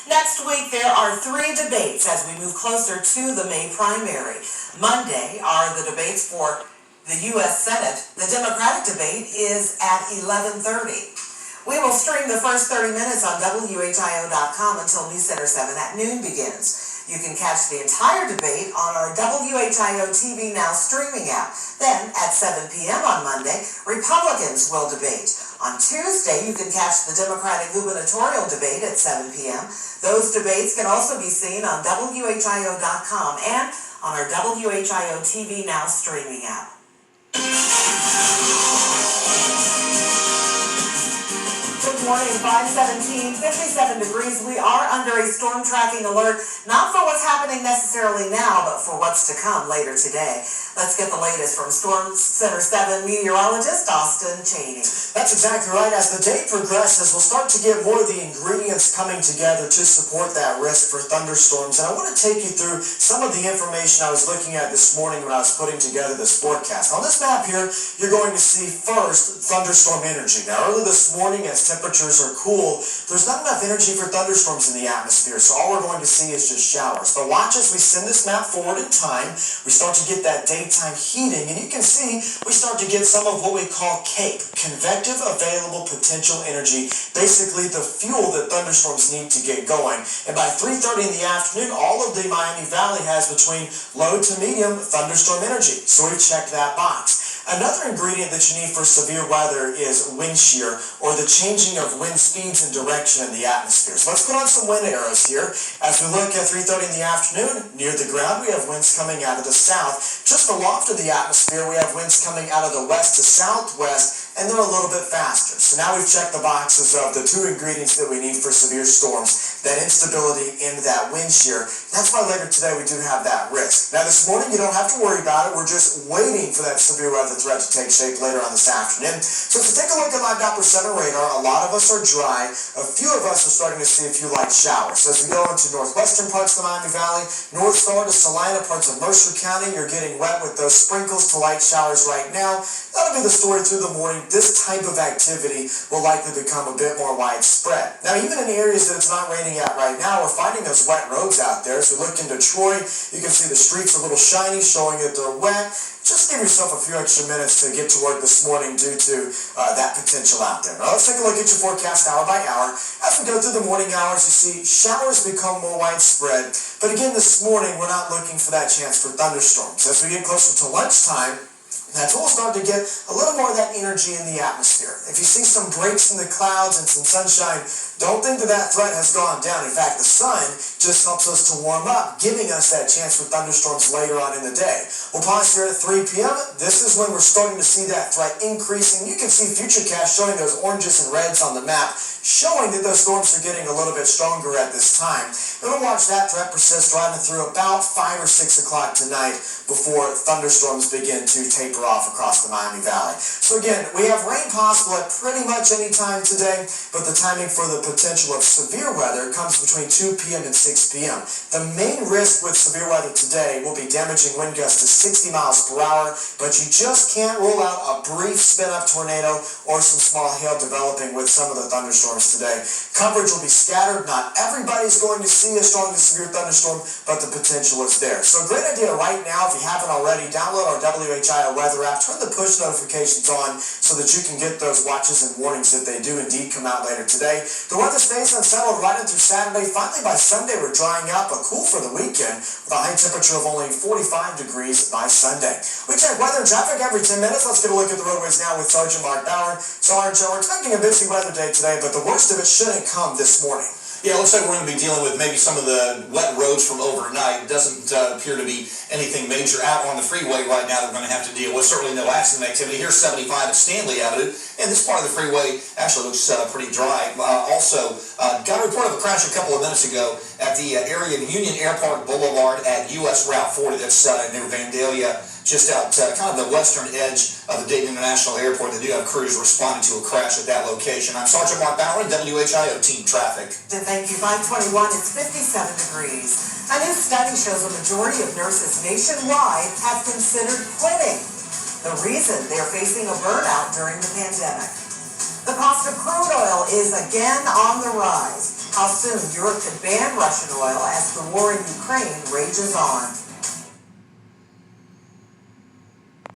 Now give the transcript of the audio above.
Next week, there are 3 debates as we move closer to the May primary. Monday are the debates for the U.S. Senate. The Democratic debate is at 11:30. We will stream the first 30 minutes on whio.com until News Center 7 at noon begins. You can catch the entire debate on our WHIO TV Now streaming app. Then, at 7 p.m. on Monday, Republicans will debate. On Tuesday, you can catch the Democratic gubernatorial debate at 7 p.m. Those debates can also be seen on WHIO.com and on our WHIO TV Now streaming app. Good morning, 517, 57 degrees. We are under a storm tracking alert, not for what's happening necessarily now, but for what's to come later today. Let's get the latest from Storm Center 7 meteorologist Austin Chaney. That's exactly right. As the day progresses, we'll start to get more of the ingredients coming together to support that risk for thunderstorms. And I want to take you through some of the information I was looking at this morning when I was putting together this forecast. On this map here, you're going to see first thunderstorm energy. Now, early this morning, as temperatures are cool, there's not enough energy for thunderstorms in the atmosphere, so all we're going to see is just showers. But watch as we send this map forward in time, we start to get that daytime heating, and you can see we start to get some of what we call CAPE, convective available potential energy, basically the fuel that thunderstorms need to get going. And by 3:30 in the afternoon, all of the Miami Valley has between low to medium thunderstorm energy, so we've checked that box. Another ingredient that you need for severe weather is wind shear, or the changing of wind speeds and direction in the atmosphere. So let's put on some wind arrows here. As we look at 3:30 in the afternoon, near the ground we have winds coming out of the south. Just aloft of the atmosphere we have winds coming out of the west to southwest, and they're a little bit faster. So now we've checked the boxes of the 2 ingredients that we need for severe storms, that instability and that wind shear. That's why later today we do have that risk. Now this morning you don't have to worry about it. We're just waiting for that severe weather threat to take shape later on this afternoon. So to take a look at live Doppler 7 radar, a lot of us are dry. A few of us are starting to see a few light showers. So as we go into northwestern parts of the Miami Valley, North Star to Salina, parts of Mercer County, you're getting wet with those sprinkles to light showers right now. That'll be the story through the morning. This type of activity will likely become a bit more widespread. Now, even in areas that it's not raining at right now, we're finding those wet roads out there. So look into Troy, you can see the streets a little shiny, showing that they're wet. Just give yourself a few extra minutes to get to work this morning due to that potential out there. Now, let's take a look at your forecast hour by hour. As we go through the morning hours, you see showers become more widespread. But again, this morning, we're not looking for that chance for thunderstorms. As we get closer to lunchtime, that's when we'll start to get a little more of that energy in the atmosphere. If you see some breaks in the clouds and some sunshine, don't think that that threat has gone down. In fact, the sun just helps us to warm up, giving us that chance for thunderstorms later on in the day. We'll pause here at 3 p.m. This is when we're starting to see that threat increasing. You can see Futurecast showing those oranges and reds on the map, showing that those storms are getting a little bit stronger at this time. And we'll watch that threat persist right through about 5 or 6 o'clock tonight before thunderstorms begin to taper off across the Miami Valley. So again, we have rain possible at pretty much any time today, but the timing for the potential of severe weather comes between 2 p.m. and 6 p.m. The main risk with severe weather today will be damaging wind gusts to 60 miles per hour, but you just can't rule out a brief spin-up tornado or some small hail developing with some of the thunderstorms today. Coverage will be scattered. Not everybody's going to see a strong to severe thunderstorm, but the potential is there. So a great idea right now, if you haven't already, download our WHIO weather app, turn the push notifications on so that you can get those watches and warnings if they do indeed come out later today. The weather stays unsettled right into Saturday. Finally, by Sunday, we're drying out, but cool for the weekend with a high temperature of only 45 degrees by Sunday. We check weather and traffic every 10 minutes. Let's get a look at the roadways now with Sergeant Mark Bauer. Sergeant, we're expecting a busy weather day today, but the worst of it shouldn't come this morning. Yeah, it looks like we're going to be dealing with maybe some of the wet roads from overnight. Doesn't appear to be anything major out on the freeway right now that we're going to have to deal with. Certainly no accident activity. Here's 75 at Stanley Avenue, and this part of the freeway actually looks pretty dry. Also, got a report of a crash a couple of minutes ago at the area of Union Airport Boulevard at U.S. Route 40. That's near Vandalia, just out kind of the western edge of the Dayton International Airport. They do have crews responding to a crash at that location. I'm Sergeant Mark Bauer, WHIO Team Traffic. Thank you. 521, it's 57 degrees. A new study shows a majority of nurses nationwide have considered quitting. The reason they're facing a burnout during the pandemic. The cost of crude oil is again on the rise. how soon Europe could ban Russian oil as the war in Ukraine rages on.